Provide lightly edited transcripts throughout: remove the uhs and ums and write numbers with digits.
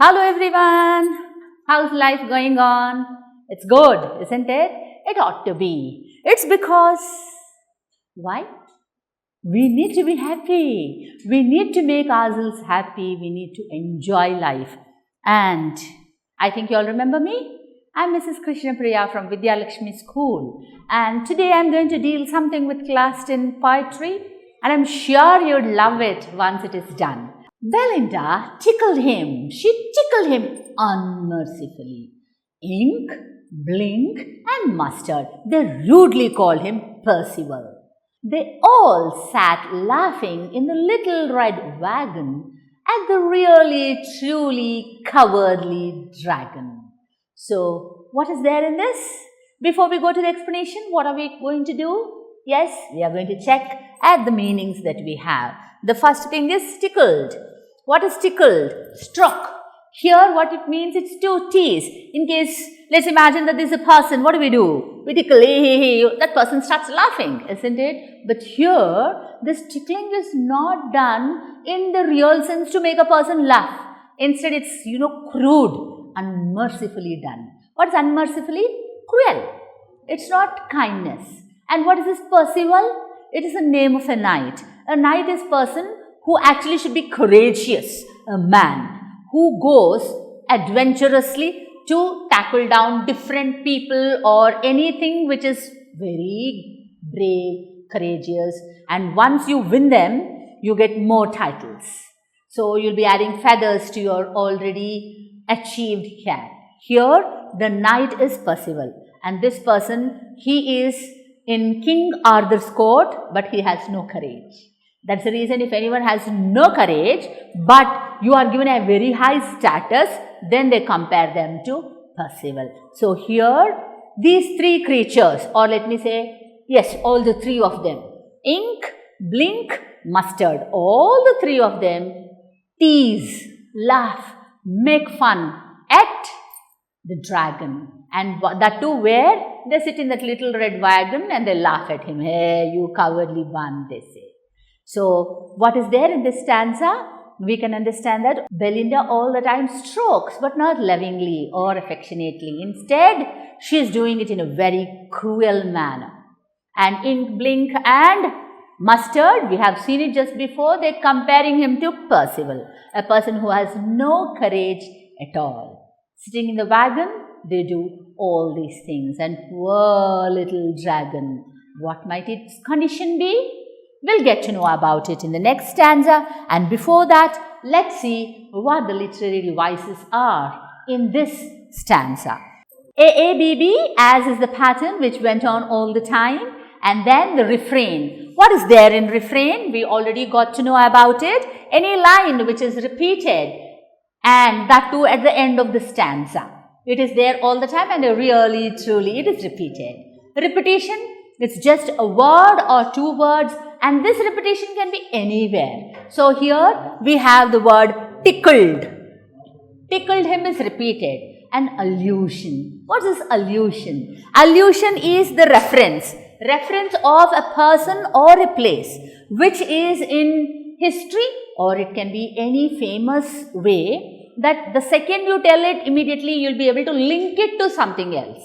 Hello everyone, how's life going on? It's good, isn't it? It ought to be. It's because, why? We need to be happy. We need to make ourselves happy. We need to enjoy life. And I think you all remember me. I'm Mrs. Krishna Priya from Vidya Lakshmi School. And today I'm going to deal something with class 10 poetry. And I'm sure you'd love it once it is done. Belinda tickled him. She tickled him unmercifully. Ink, Blink and Mustard, they rudely called him Percival. They all sat laughing in the little red wagon at the really, truly cowardly dragon. So, what is there in this? Before we go to the explanation, what are we going to do? Yes, we are going to check at the meanings that we have. The first thing is tickled. What is tickled? Struck. Here what it means, it's two T's. In case, let's imagine that there's a person, what do? We tickle, hey, that person starts laughing, isn't it? But here, this tickling is not done in the real sense to make a person laugh. Instead, it's, crude, unmercifully done. What is unmercifully? Cruel. It's not kindness. And what is this Percival? It is the name of a knight. A knight is person who actually should be courageous, a man who goes adventurously to tackle down different people or anything which is very brave, courageous, and once you win them, you get more titles. So, you'll be adding feathers to your already achieved hat. Here, the knight is Percival, and this person, he is in King Arthur's court, but he has no courage. That's the reason if anyone has no courage, but you are given a very high status, then they compare them to Percival. So here, these three creatures, or let me say, yes, all the three of them, Ink, Blink, Mustard, all the three of them tease, laugh, make fun at the dragon. And that too where? They sit in that little red wagon and they laugh at him. Hey, you cowardly one, they say. So, what is there in this stanza? We can understand that Belinda all the time strokes, but not lovingly or affectionately. Instead, she is doing it in a very cruel manner. And Ink, Blink and Mustard, we have seen it just before, they are comparing him to Percival, a person who has no courage at all. Sitting in the wagon, they do all these things. And poor little dragon, what might its condition be? We'll get to know about it in the next stanza, and before that, let's see what the literary devices are in this stanza. AABB, as is the pattern which went on all the time, and then the refrain. What is there in refrain? We already got to know about it. Any line which is repeated, and that too at the end of the stanza. It is there all the time and really, truly, it is repeated. Repetition, it's just a word or two words, and this repetition can be anywhere. So, here we have the word tickled. Tickled him is repeated. An allusion. What is allusion? Allusion is the reference. Reference of a person or a place which is in history, or it can be any famous way that the second you tell it, immediately you will be able to link it to something else.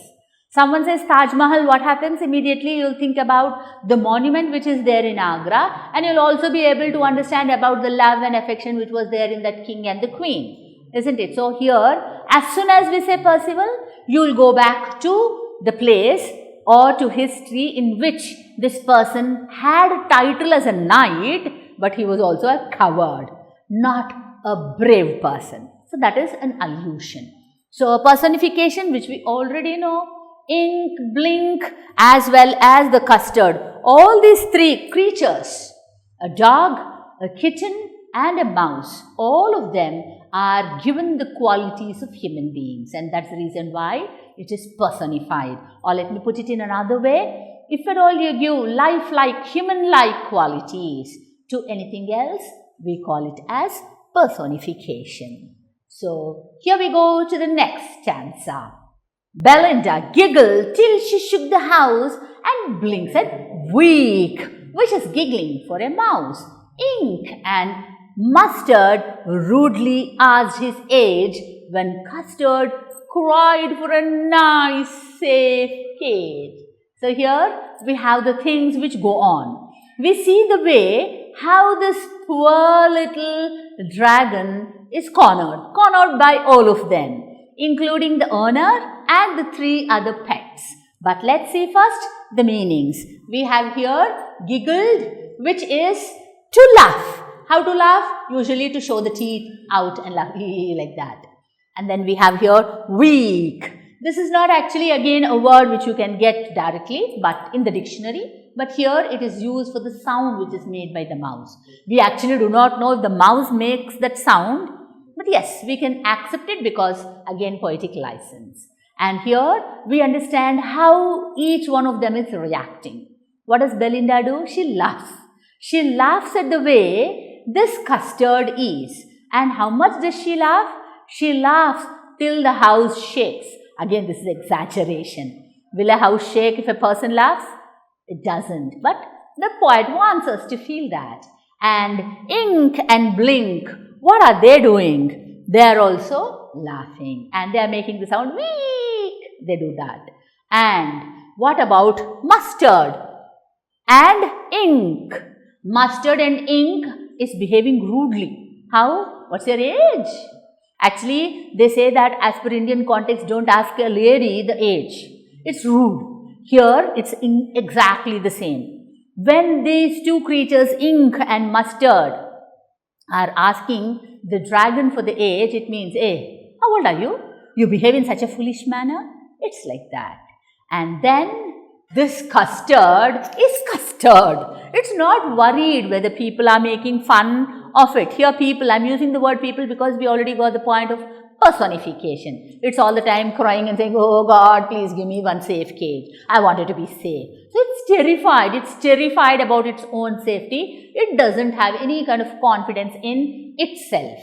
Someone says Taj Mahal, what happens? Immediately you will think about the monument which is there in Agra, and you will also be able to understand about the love and affection which was there in that king and the queen, isn't it? So here, as soon as we say Percival, you will go back to the place or to history in which this person had a title as a knight, but he was also a coward, not a brave person. So that is an allusion. So a personification which we already know, Ink, Blink, as well as the Custard. All these three creatures, a dog, a kitten and a mouse, all of them are given the qualities of human beings, and that's the reason why it is personified. Or let me put it in another way, if at all you give life-like, human-like qualities to anything else, we call it as personification. So, here we go to the next stanza. Belinda giggled till she shook the house, and Blink said, weak, which is giggling for a mouse. Ink and Mustard rudely asked his age when Custard cried for a nice, safe cage. So here we have the things which go on. We see the way how this poor little dragon is cornered by all of them, including the owner and the 3 other pets. But let's see first the meanings. We have here giggled, which is to laugh. How to laugh? Usually to show the teeth out and laugh like that. And then we have here weak. This is not actually again a word which you can get directly but in the dictionary. But here it is used for the sound which is made by the mouse. We actually do not know if the mouse makes that sound. But yes, we can accept it because again poetic license. And here we understand how each one of them is reacting. What does Belinda do? She laughs. She laughs at the way this Custard is. And how much does she laugh? She laughs till the house shakes. Again, this is exaggeration. Will a house shake if a person laughs? It doesn't. But the poet wants us to feel that. And ink and blink, what are they doing? They are also laughing. And they are making the sound weak. They do that. And what about mustard and ink? Mustard and ink is behaving rudely. How? What's your age? Actually, they say that as per Indian context, don't ask a lady the age. It's rude. Here, it's exactly the same. When these 2 creatures, ink and mustard, are asking the dragon for the age, it means, hey, how old are you? You behave in such a foolish manner? It's like that. And then this Custard is Custard. It's not worried whether people are making fun of it. Here people, I'm using the word people because we already got the point of personification. It's all the time crying and saying, oh God, please give me one safe cage. I want it to be safe. So it's terrified. It's terrified about its own safety. It doesn't have any kind of confidence in itself.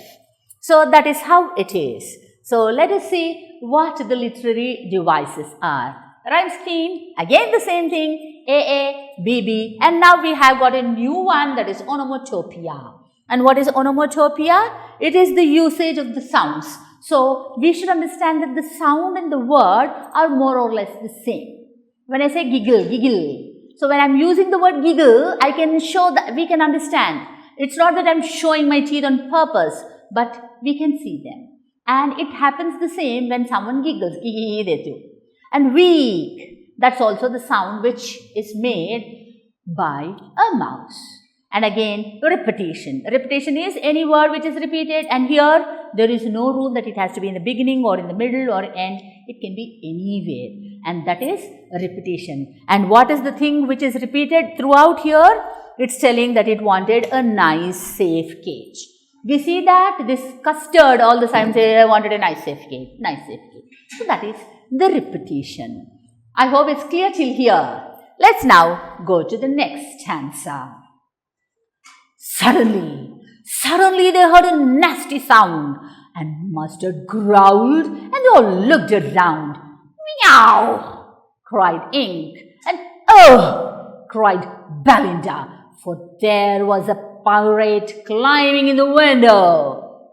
So that is how it is. So let us see what the literary devices are. Rhyme scheme, again the same thing, AA, BB, and now we have got a new one, that is onomatopoeia. And what is onomatopoeia? It is the usage of the sounds. So we should understand that the sound and the word are more or less the same. When I say giggle, giggle. So when I am using the word giggle, I can show that we can understand. It's not that I am showing my teeth on purpose, but we can see them. And it happens the same when someone giggles, they do. And weak, that's also the sound which is made by a mouse. And again, repetition. Repetition is any word which is repeated, and here there is no rule that it has to be in the beginning or in the middle or end. It can be anywhere, and that is repetition. And what is the thing which is repeated throughout here? It's telling that it wanted a nice safe cage. We see that this Custard all the time say, I wanted a nice safe cage, nice safe cage. So that is the repetition. I hope it's clear till here. Let's now go to the next stanza. Suddenly they heard a nasty sound, and Mustard growled, and they all looked around. Meow, cried Ink, and oh, cried Belinda, for there was a pirate climbing in the window.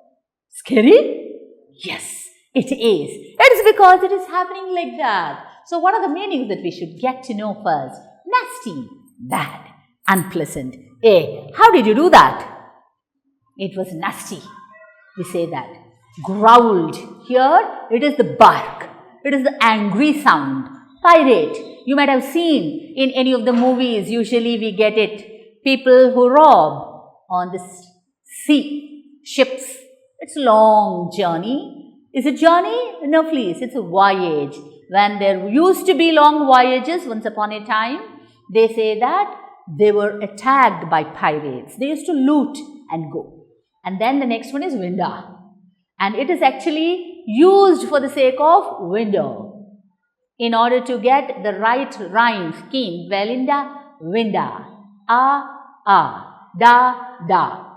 Scary? Yes, it is. It is because it is happening like that. So what are the meanings that we should get to know first? Nasty, bad, unpleasant. How did you do that? It was nasty. We say that. Growled. Here it is the bark. It is the angry sound. Pirate. You might have seen in any of the movies, usually we get it. People who rob on the sea, ships. It's a long journey. Is it journey? No, please. It's a voyage. When there used to be long voyages once upon a time, they say that they were attacked by pirates. They used to loot and go. And then the next one is window. And it is actually used for the sake of window. In order to get the right rhyme scheme, Belinda, winda, da.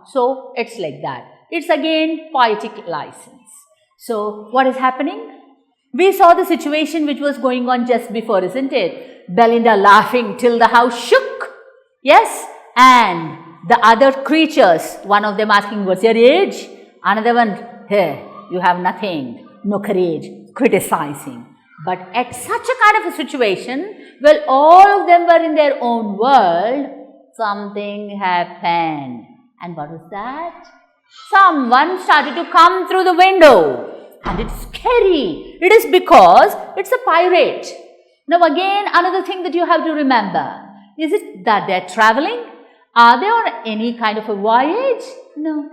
So it's like that. It's again poetic license. So what is happening? We saw the situation which was going on just before, isn't it? Belinda laughing till the house shook. Yes, and the other creatures, one of them asking, what's your age? Another one, here, you have nothing, no courage, criticizing. But at such a kind of a situation, well, all of them were in their own world, something happened. And what was that? Someone started to come through the window. And it's scary. It is because it's a pirate. Now again, another thing that you have to remember. Is it that they're traveling? Are they on any kind of a voyage? No.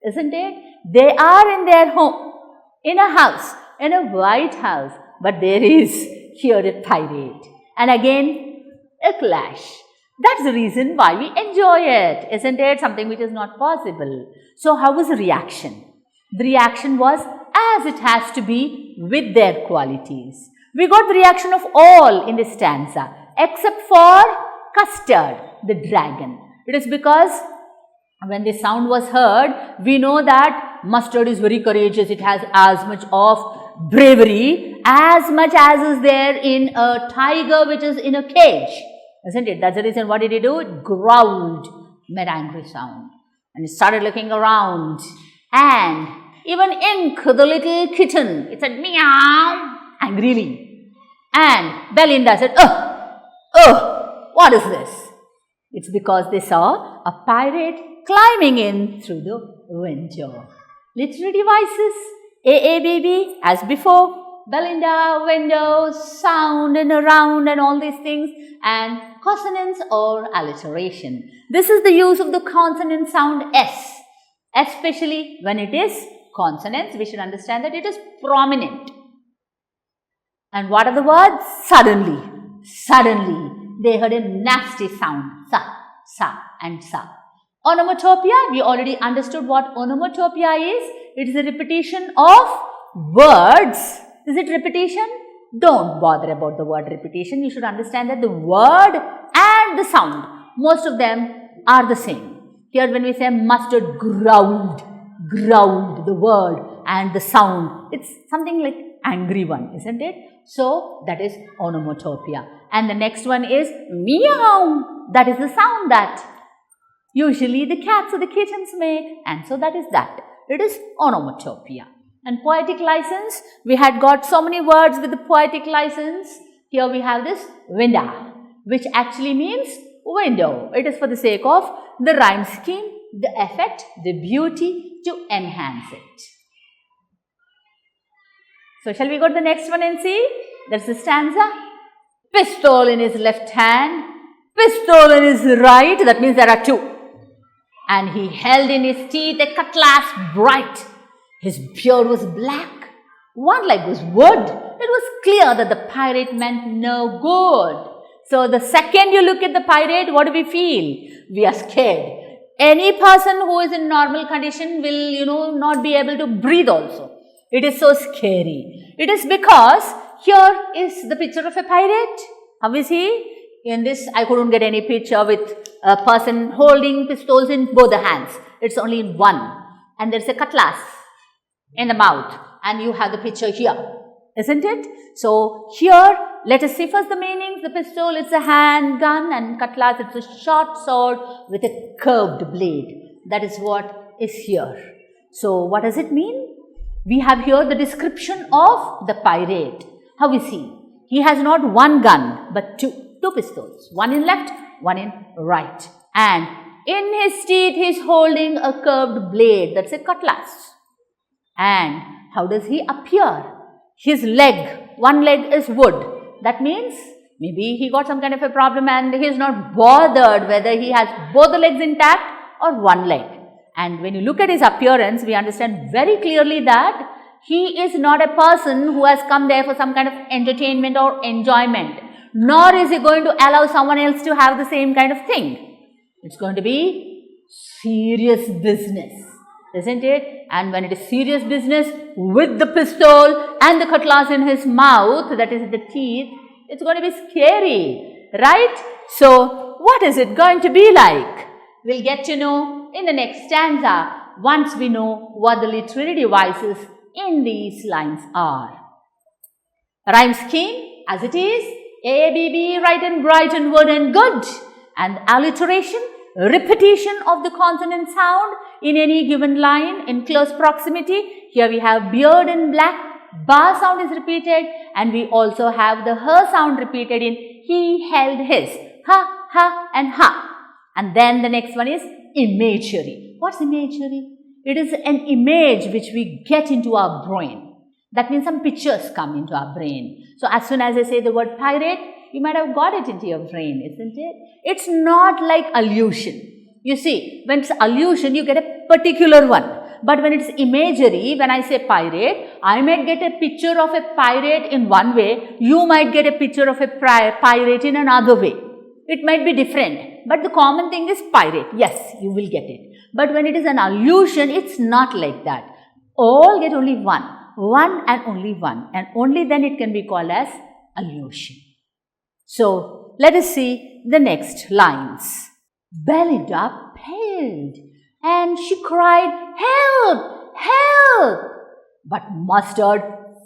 Isn't it? They are in their home, in a house, in a white house. But there is here a pirate. And again, a clash. That's the reason why we enjoy it. Isn't it? Something which is not possible. So how was the reaction? The reaction was as it has to be with their qualities. We got the reaction of all in this stanza except for Custard, the dragon. It is because when the sound was heard, we know that Mustard is very courageous. It has as much of bravery as much as is there in a tiger which is in a cage. Isn't it? That's the reason. What did he do? It growled, made angry sound. And he started looking around. And even Ink, the little kitten, it said meow angrily. And Belinda said, what is this? It's because they saw a pirate climbing in through the window. Literary devices, AABB as before, Belinda, window, sound and around and all these things, and consonants or alliteration. This is the use of the consonant sound S, especially when it is consonants. We should understand that it is prominent. And what are the words? Suddenly. Suddenly. They heard a nasty sound. Sa and sa. Onomatopoeia, we already understood what onomatopoeia is. It is a repetition of words. Is it repetition? Don't bother about the word repetition. You should understand that the word and the sound, most of them are the same. Here when we say Mustard growled, the word and the sound, it's something like angry one, isn't it? So that is onomatopoeia. And the next one is meow. That is the sound that usually the cats or the kittens make. And so that is that. It is onomatopoeia. And poetic license, we had got so many words with the poetic license. Here we have this winda, which actually means window. It is for the sake of the rhyme scheme, the effect, the beauty to enhance it. So shall we go to the next one and see? That's the stanza. Pistol in his left hand, pistol in his right, that means there are two. And he held in his teeth a cutlass bright. His beard was black, one leg was wood. It was clear that the pirate meant no good. So the second you look at the pirate, what do we feel? We are scared. Any person who is in normal condition will, not be able to breathe also. It is so scary. It is because here is the picture of a pirate. How is he? In this, I couldn't get any picture with a person holding pistols in both the hands. It's only in one. And there's a cutlass in the mouth. And you have the picture here. Isn't it? So here, let us see first the meanings. The pistol, it's a handgun, and cutlass, it's a short sword with a curved blade. That is what is here. So what does it mean? We have here the description of the pirate. How is he? He has not one gun, but two pistols. One in left, one in right. And in his teeth, he is holding a curved blade. That's a cutlass. And how does he appear? His leg, one leg is wood. That means maybe he got some kind of a problem and he is not bothered whether he has both the legs intact or one leg. And when you look at his appearance, we understand very clearly that he is not a person who has come there for some kind of entertainment or enjoyment. Nor is he going to allow someone else to have the same kind of thing. It's going to be serious business, isn't it? And when it is serious business with the pistol and the cutlass in his mouth, that is the teeth, it's going to be scary, right? So, what is it going to be like? We'll get to know in the next stanza once we know what the literary devices in these lines are. Rhyme scheme as it is, ABB, right and bright and wood and good. And alliteration, repetition of the consonant sound in any given line in close proximity. Here we have beard in black, ba sound is repeated, and we also have the her sound repeated in he held his, ha, ha and ha. And then the next one is imagery. What's imagery? It is an image which we get into our brain. That means some pictures come into our brain. So as soon as I say the word pirate, you might have got it into your brain, isn't it? It's not like allusion. You see, when it's allusion, you get a particular one. But when it's imagery, when I say pirate, I might get a picture of a pirate in one way. You might get a picture of a pirate in another way. It might be different. But the common thing is pirate. Yes, you will get it. But when it is an allusion, it's not like that. All get only one. One and only one. And only then it can be called as allusion. So, let us see the next lines. Belinda paled and she cried, "Help! Help!" But Mustard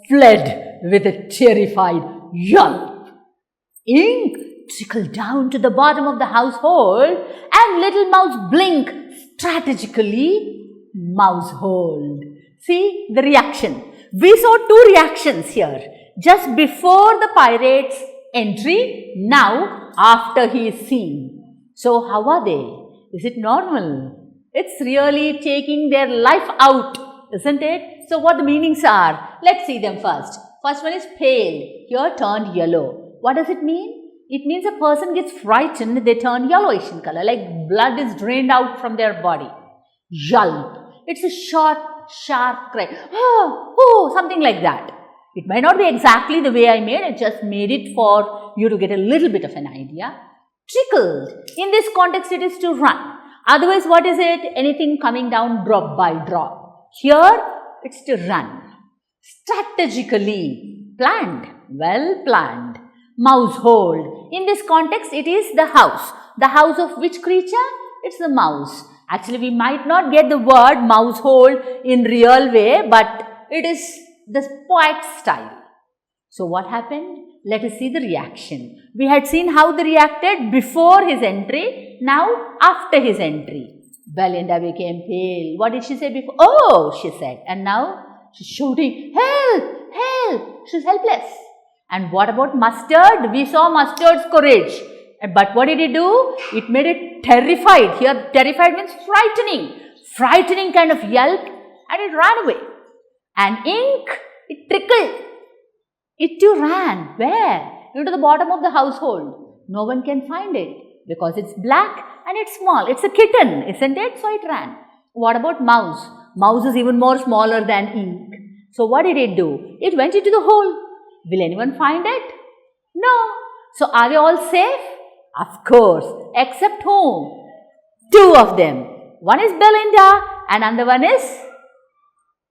fled with a terrified yelp. Ink trickled down to the bottom of the household and little Mouse blinked strategically mousehold. See the reaction. We saw two reactions here. Just before the pirate's entry, now after he is seen. So how are they? Is it normal? It's really taking their life out, isn't it? So what the meanings are? Let's see them first. First one is pale. Here turned yellow. What does it mean? It means a person gets frightened, they turn yellowish in color, like blood is drained out from their body. Yelp. It's a short, sharp cry. Oh, something like that. It might not be exactly the way I made, I just made it for you to get a little bit of an idea. Trickled. In this context, it is to run. Otherwise, what is it? Anything coming down drop by drop. Here, it's to run. Strategically. Planned. Well planned. Mousehold. In this context, it is the house. The house of which creature? It's the mouse. Actually, we might not get the word mousehold in real way, but it is the poet style. So what happened? Let us see the reaction. We had seen how they reacted before his entry, now after his entry. Belinda became pale. What did she say before? Oh, she said. And now she's shouting, help, help. She's helpless. And what about Mustard? We saw Mustard's courage. But what did it do? It made it terrified. Here, terrified means frightening. Frightening kind of yelp, and it ran away. And Ink, it trickled. It too ran. Where? Into the bottom of the household. No one can find it because it's black and it's small. It's a kitten, isn't it? So it ran. What about Mouse? Mouse is even more smaller than Ink. So what did it do? It went into the hole. Will anyone find it? No. So are they all safe? Of course. Except whom? Two of them. One is Belinda and another one is?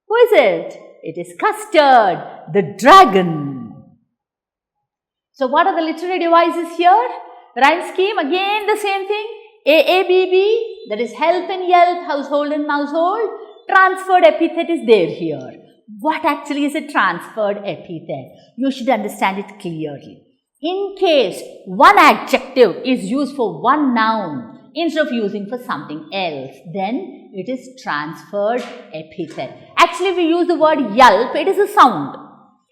Who is it? It is Custard, the dragon. So what are the literary devices here? Rhyme scheme, again the same thing. AABB, that is help and yelp, household and mousehold. Transferred epithet is there here. What actually is a transferred epithet? You should understand it clearly. In case one adjective is used for one noun instead of using for something else, then it is transferred epithet. Actually, if we use the word yelp, it is a sound.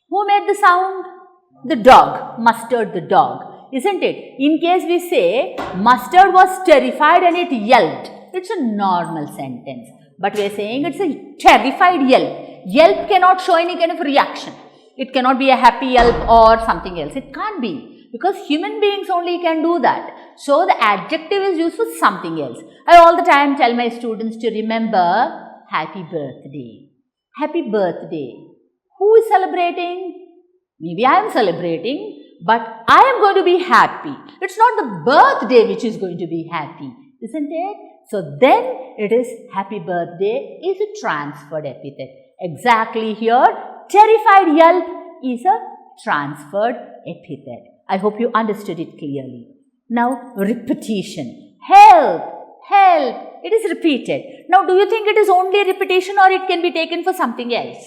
Who made the sound? The dog. Mustard the dog. Isn't it? In case we say, Mustard was terrified and it yelped. It's a normal sentence. But we are saying it's a terrified yelp. Yelp cannot show any kind of reaction. It cannot be a happy yelp or something else. It can't be. Because human beings only can do that. So, the adjective is used for something else. I all the time tell my students to remember happy birthday. Happy birthday. Who is celebrating? Maybe I am celebrating, but I am going to be happy. It's not the birthday which is going to be happy, isn't it? So, then it is happy birthday is a transferred epithet. Exactly here, terrified yelp is a transferred epithet. I hope you understood it clearly. Now, repetition. Help, help. It is repeated. Now, do you think it is only repetition or it can be taken for something else?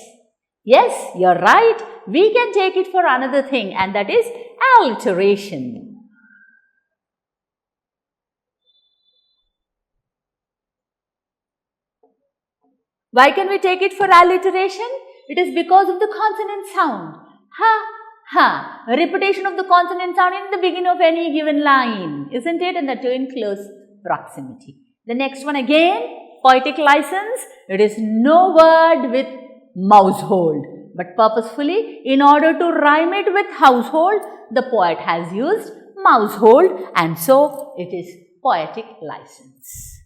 Yes, you are right. We can take it for another thing, and that is alliteration. Why can we take it for alliteration? It is because of the consonant sound. Ha, ha. A repetition of the consonant sound in the beginning of any given line, isn't it? And that too in close proximity. The next one again, poetic license. It is no word with mousehold, but purposefully, in order to rhyme it with household, the poet has used mousehold, and so it is poetic license.